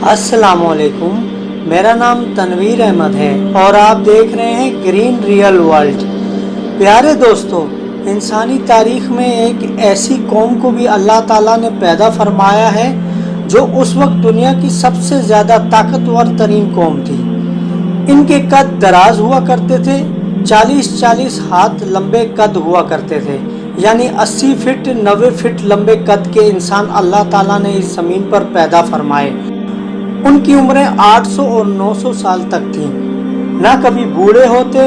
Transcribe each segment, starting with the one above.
السلام علیکم، میرا نام تنویر احمد ہے اور آپ دیکھ رہے ہیں گرین ریئل ورلڈ۔ پیارے دوستو، انسانی تاریخ میں ایک ایسی قوم کو بھی اللہ تعالیٰ نے پیدا فرمایا ہے جو اس وقت دنیا کی سب سے زیادہ طاقتور ترین قوم تھی۔ ان کے قد دراز ہوا کرتے تھے، 40 ہاتھ لمبے قد ہوا کرتے تھے، یعنی 80 فٹ 90 فٹ لمبے قد کے انسان اللہ تعالیٰ نے اس زمین پر پیدا فرمائے۔ ان کی عمریں 800 اور 900 سال تک تھیں۔ نہ کبھی بوڑھے ہوتے،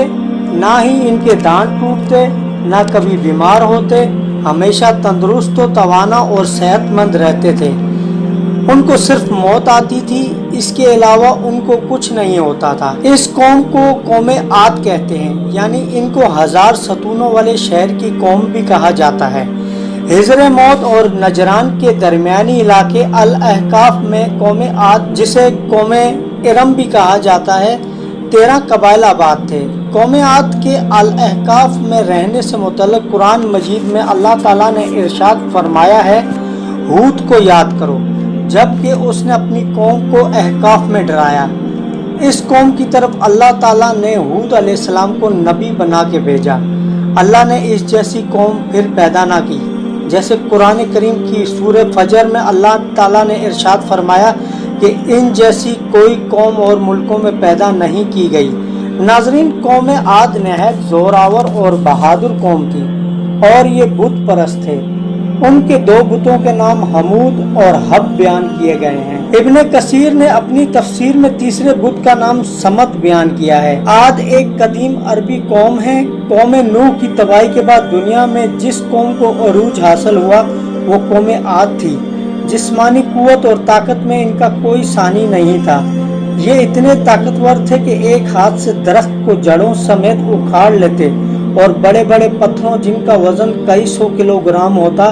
نہ ہی ان کے دانت ٹوٹتے، نہ کبھی بیمار ہوتے، ہمیشہ تندرست و توانا اور صحت مند رہتے تھے۔ ان کو صرف موت آتی تھی، اس کے علاوہ ان کو کچھ نہیں ہوتا تھا۔ اس قوم کو قوم عاد کہتے ہیں، یعنی ان کو 1000 ستونوں والے شہر کی قوم بھی کہا جاتا ہے۔ حجر موت اور نجران کے درمیانی علاقے الاحقاف میں قوم عاد، جسے قوم ارم بھی کہا جاتا ہے، 13 قبائل آباد تھے۔ قوم عاد کے الاحقاف میں رہنے سے متعلق قرآن مجید میں اللہ تعالیٰ نے ارشاد فرمایا ہے، ہود کو یاد کرو جبکہ اس نے اپنی قوم کو احقاف میں ڈرایا۔ اس قوم کی طرف اللہ تعالیٰ نے ہود علیہ السلام کو نبی بنا کے بھیجا۔ اللہ نے اس جیسی قوم پھر پیدا نہ کی، جیسے قرآن کریم کی سورہ فجر میں اللہ تعالیٰ نے ارشاد فرمایا کہ ان جیسی کوئی قوم اور ملکوں میں پیدا نہیں کی گئی۔ ناظرین، قوم عاد نہایت زوراور اور بہادر قوم تھی اور یہ بت پرست تھے۔ ان کے 2 بتوں کے نام حمود اور حب بیان کیے گئے ہیں۔ ابن کثیر نے اپنی تفسیر میں تیسرے بت کا نام سمت بیان کیا ہے۔ عاد ایک قدیم عربی قوم ہے۔ قوم نوح کی تباہی کے بعد دنیا میں جس قوم کو عروج حاصل ہوا وہ قوم عاد تھی۔ جسمانی قوت اور طاقت میں ان کا کوئی ثانی نہیں تھا۔ یہ اتنے طاقتور تھے کہ ایک ہاتھ سے درخت کو جڑوں سمیت اکھاڑ لیتے اور بڑے بڑے پتھروں جن کا وزن کئی 100 کلو گرام ہوتا،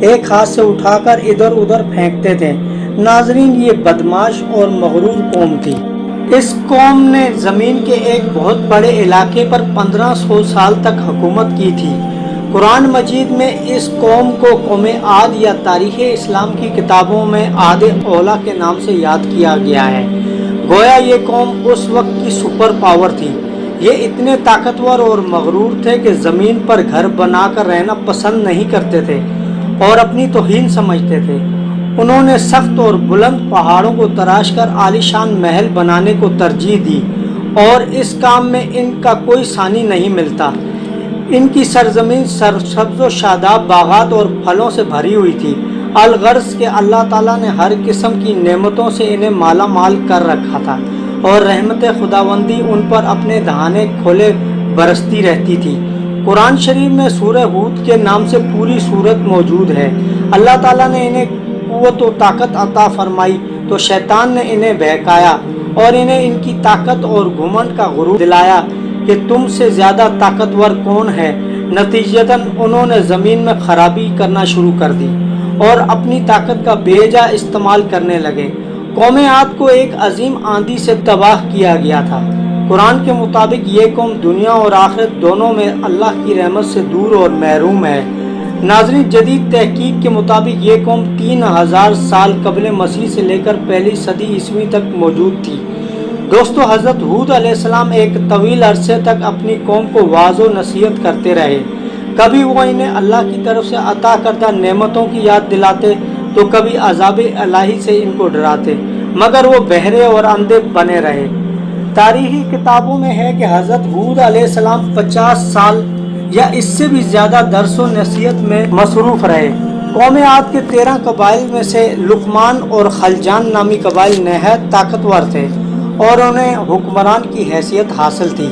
ایک ہاتھ سے اٹھا کر ادھر ادھر پھینکتے تھے۔ ناظرین، یہ بدماش اور مغرور قوم تھی۔ اس قوم نے زمین کے ایک بہت بڑے علاقے پر 1500 سال تک حکومت کی تھی۔ قرآن مجید میں اس قوم کو قوم عاد یا تاریخ اسلام کی کتابوں میں عاد اولیٰ کے نام سے یاد کیا گیا ہے۔ گویا یہ قوم اس وقت کی سپر پاور تھی۔ یہ اتنے طاقتور اور مغرور تھے کہ زمین پر گھر بنا کر رہنا پسند نہیں کرتے تھے اور اپنی توہین سمجھتے تھے۔ انہوں نے سخت اور بلند پہاڑوں کو تراش کر عالیشان محل بنانے کو ترجیح دی اور اس کام میں ان کا کوئی ثانی نہیں ملتا۔ ان کی سرزمین سرسبز و شاداب باغات اور پھلوں سے بھری ہوئی تھی۔ الغرض کہ اللہ تعالیٰ نے ہر قسم کی نعمتوں سے انہیں مالا مال کر رکھا تھا اور رحمت خداوندی ان پر اپنے دہانے کھولے برستی رہتی تھی۔ قرآن شریف میں سورہ ہود کے نام سے پوری سورت موجود ہے۔ اللہ تعالیٰ نے انہیں قوت و طاقت عطا فرمائی تو شیطان نے انہیں بہکایا اور انہیں ان کی طاقت اور گھمنڈ کا غرور دلایا کہ تم سے زیادہ طاقتور کون ہے۔ نتیجتاً انہوں نے زمین میں خرابی کرنا شروع کر دی اور اپنی طاقت کا بے جا استعمال کرنے لگے۔ قوم عاد کو ایک عظیم آندھی سے تباہ کیا گیا تھا۔ قرآن کے مطابق یہ قوم دنیا اور آخرت دونوں میں اللہ کی رحمت سے دور اور محروم ہے۔ ناظرین، جدید تحقیق کے مطابق یہ قوم 3000 سال قبل مسیح سے لے کر پہلی صدی عیسوی تک موجود تھی۔ دوستو، حضرت ہود علیہ السلام ایک طویل عرصے تک اپنی قوم کو واعظ و نصیحت کرتے رہے۔ کبھی وہ انہیں اللہ کی طرف سے عطا کردہ نعمتوں کی یاد دلاتے تو کبھی عذاب الہی سے ان کو ڈراتے، مگر وہ بہرے اور اندھے بنے رہے۔ تاریخی کتابوں میں ہے کہ حضرت ہود علیہ السلام 50 سال یا اس سے بھی زیادہ درس و نصیحت میں مصروف رہے۔ قوم عاد کے 13 قبائل میں سے لقمان اور خلجان نامی قبائل نہایت طاقتور تھے اور انہیں حکمران کی حیثیت حاصل تھی۔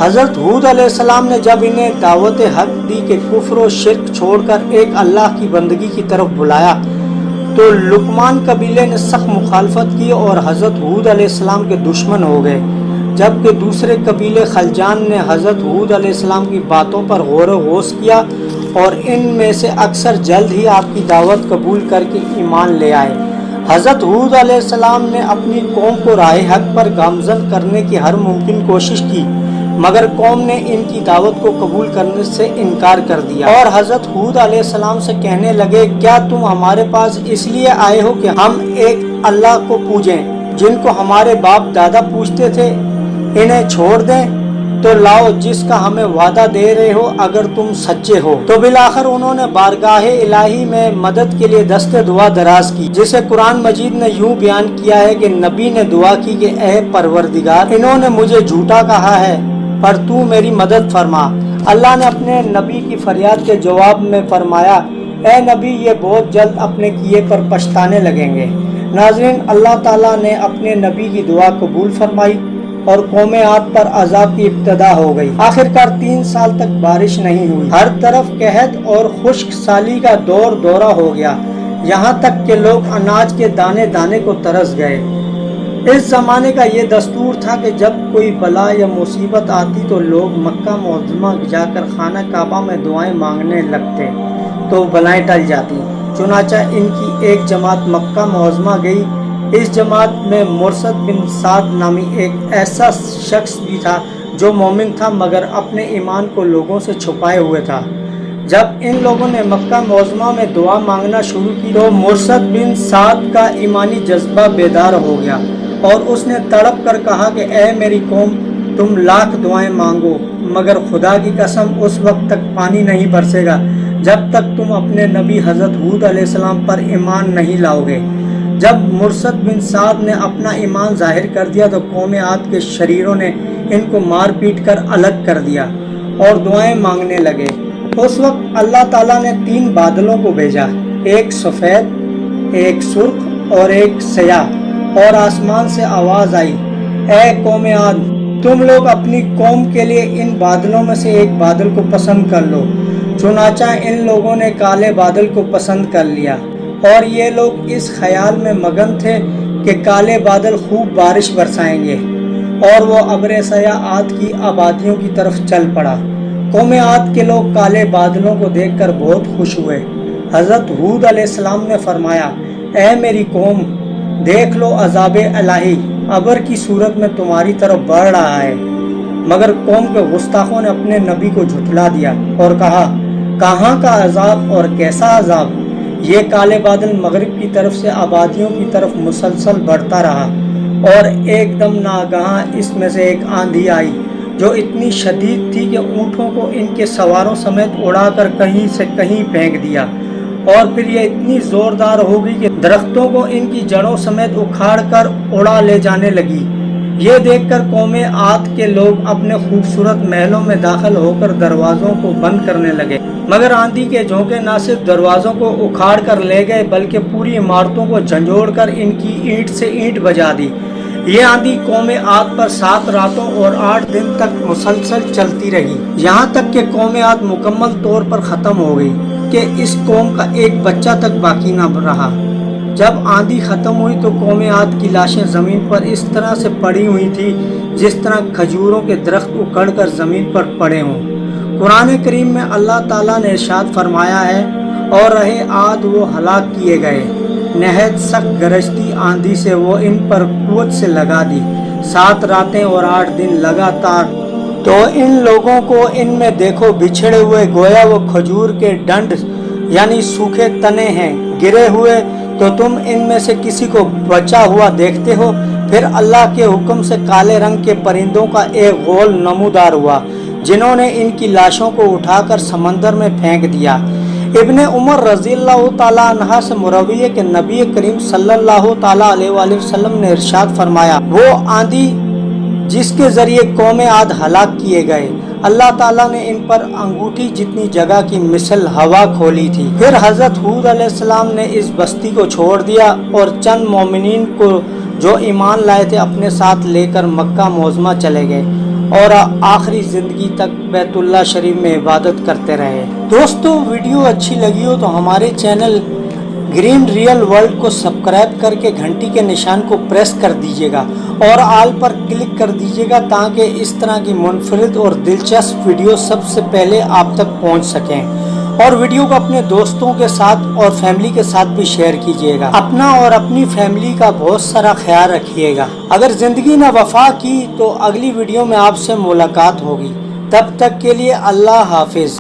حضرت ہود علیہ السلام نے جب انہیں دعوت حق دی کہ کفر و شرک چھوڑ کر ایک اللہ کی بندگی کی طرف بلایا تو لقمان قبیلے نے سخت مخالفت کی اور حضرت ہود علیہ السلام کے دشمن ہو گئے، جبکہ دوسرے قبیلے خلجان نے حضرت ہود علیہ السلام کی باتوں پر غور و خوض کیا اور ان میں سے اکثر جلد ہی آپ کی دعوت قبول کر کے ایمان لے آئے۔ حضرت ہود علیہ السلام نے اپنی قوم کو راہ حق پر گامزن کرنے کی ہر ممکن کوشش کی، مگر قوم نے ان کی دعوت کو قبول کرنے سے انکار کر دیا اور حضرت ہود علیہ السلام سے کہنے لگے، کیا تم ہمارے پاس اس لیے آئے ہو کہ ہم ایک اللہ کو پوجیں جن کو ہمارے باپ دادا پوجتے تھے، انہیں چھوڑ دیں تو لاؤ جس کا ہمیں وعدہ دے رہے ہو اگر تم سچے ہو۔ تو بالآخر انہوں نے بارگاہ الہی میں مدد کے لیے دست دعا دراز کی، جسے قرآن مجید نے یوں بیان کیا ہے کہ نبی نے دعا کی کہ اے پروردگار، انہوں نے مجھے جھوٹا کہا ہے پر تو میری مدد فرما۔ اللہ نے اپنے نبی کی فریاد کے جواب میں فرمایا، اے نبی، یہ بہت جلد اپنے کیے پر پچھتانے لگیں گے۔ ناظرین، اللہ تعالیٰ نے اپنے نبی کی دعا قبول فرمائی اور قوم عاد پر عذاب کی ابتدا ہو گئی۔ آخرکار 3 سال تک بارش نہیں ہوئی، ہر طرف قحط اور خشک سالی کا دورہ ہو گیا، یہاں تک کہ لوگ اناج کے دانے دانے کو ترس گئے۔ اس زمانے کا یہ دستور تھا کہ جب کوئی بلا یا مصیبت آتی تو لوگ مکہ معظمہ جا کر خانہ کعبہ میں دعائیں مانگنے لگتے تو بلائیں ٹل جاتی۔ چنانچہ ان کی ایک جماعت مکہ معظمہ گئی۔ اس جماعت میں مرثد بن سعد نامی ایک ایسا شخص بھی تھا جو مومن تھا مگر اپنے ایمان کو لوگوں سے چھپائے ہوئے تھا۔ جب ان لوگوں نے مکہ معظمہ میں دعا مانگنا شروع کی تو مرثد بن سعد کا ایمانی جذبہ بیدار ہو گیا اور اس نے تڑپ کر کہا کہ اے میری قوم، تم لاکھ دعائیں مانگو مگر خدا کی قسم اس وقت تک پانی نہیں برسے گا جب تک تم اپنے نبی حضرت ہود علیہ السلام پر ایمان نہیں لاؤ گے۔ جب مرثد بن سعد نے اپنا ایمان ظاہر کر دیا تو قوم عاد کے شریروں نے ان کو مار پیٹ کر الگ کر دیا اور دعائیں مانگنے لگے۔ اس وقت اللہ تعالیٰ نے 3 بادلوں کو بھیجا، ایک سفید، ایک سرخ اور ایک سیاہ، اور آسمان سے آواز آئی، اے قوم عاد، تم لوگ اپنی قوم کے لیے ان بادلوں میں سے ایک بادل کو پسند کر لو۔ چنانچہ ان لوگوں نے کالے بادل کو پسند کر لیا اور یہ لوگ اس خیال میں مگن تھے کہ کالے بادل خوب بارش برسائیں گے، اور وہ ابر سیاہ عاد کی آبادیوں کی طرف چل پڑا۔ قوم عاد کے لوگ کالے بادلوں کو دیکھ کر بہت خوش ہوئے۔ حضرت ہود علیہ السلام نے فرمایا، اے میری قوم، دیکھ لو عذاب الہی ابر کی صورت میں تمہاری طرف بڑھ رہا ہے۔ مگر قوم کے گستاخوں نے اپنے نبی کو جھٹلا دیا اور کہا، کہاں کا عذاب اور کیسا عذاب؟ یہ کالے بادل مغرب کی طرف سے آبادیوں کی طرف مسلسل بڑھتا رہا اور ایک دم ناگہاں اس میں سے ایک آندھی آئی جو اتنی شدید تھی کہ اونٹوں کو ان کے سواروں سمیت اڑا کر کہیں سے کہیں پھینک دیا، اور پھر یہ اتنی زوردار ہو گئی کہ درختوں کو ان کی جڑوں سمیت اکھاڑ کر اڑا لے جانے لگی۔ یہ دیکھ کر قوم عاد کے لوگ اپنے خوبصورت محلوں میں داخل ہو کر دروازوں کو بند کرنے لگے، مگر آندھی کے جھونکے نہ صرف دروازوں کو اکھاڑ کر لے گئے بلکہ پوری عمارتوں کو جھنجھوڑ کر ان کی اینٹ سے اینٹ بجا دی۔ یہ آندھی قوم عاد پر 7 راتوں اور 8 دن تک مسلسل چلتی رہی، یہاں تک کہ قوم عاد مکمل طور پر ختم ہو گئی کہ اس قوم کا ایک بچہ تک باقی نہ رہا۔ جب آندھی ختم ہوئی تو قوم عاد کی لاشیں زمین پر اس طرح سے پڑی ہوئی تھی جس طرح کھجوروں کے درخت اکھڑ کر زمین پر پڑے ہوں۔ قرآن کریم میں اللہ تعالیٰ نے ارشاد فرمایا ہے، اور رہے عاد وہ ہلاک کیے گئے، نہایت سخت گرجتی آندھی سے وہ ان پر قوت سے لگا دی، 7 راتیں اور 8 دن لگاتار۔ تو ان لوگوں کو ان میں دیکھو بچھڑے ہوئے، گویا وہ کھجور کے ڈنڈ یعنی سوکھے تنے ہیں گرے ہوئے، تو تم ان میں سے کسی کو بچا ہوا دیکھتے ہو؟ پھر اللہ کے حکم سے کالے رنگ کے پرندوں کا ایک غول نمودار ہوا جنہوں نے ان کی لاشوں کو اٹھا کر سمندر میں پھینک دیا۔ ابن عمر رضی اللہ تعالیٰ عنہ سے مروی ہے کہ نبی کریم صلی اللہ تعالیٰ علیہ وآلہ وسلم نے ارشاد فرمایا، وہ آندھی جس کے ذریعے قوم عاد ہلاک کیے گئے، اللہ تعالیٰ نے ان پر انگوٹھی جتنی جگہ کی مثل ہوا کھولی تھی۔ پھر حضرت ہود علیہ السلام نے اس بستی کو چھوڑ دیا اور چند مومنین کو جو ایمان لائے تھے اپنے ساتھ لے کر مکہ معظمہ چلے گئے اور آخری زندگی تک بیت اللہ شریف میں عبادت کرتے رہے۔ دوستو، ویڈیو اچھی لگی ہو تو ہمارے چینل گرین ریئل ورلڈ کو سبسکرائب کر کے گھنٹی کے نشان کو پریس کر دیجیے گا اور آل پر کلک کر دیجیے گا تاکہ اس طرح کی منفرد اور دلچسپ ویڈیو سب سے پہلے آپ تک پہنچ سکیں، اور ویڈیو کو اپنے دوستوں کے ساتھ اور فیملی کے ساتھ بھی شیئر کیجیے گا۔ اپنا اور اپنی فیملی کا بہت سارا خیال رکھیے گا۔ اگر زندگی نے وفا کی تو اگلی ویڈیو میں آپ سے ملاقات ہوگی، تب تک کے لیے اللہ حافظ۔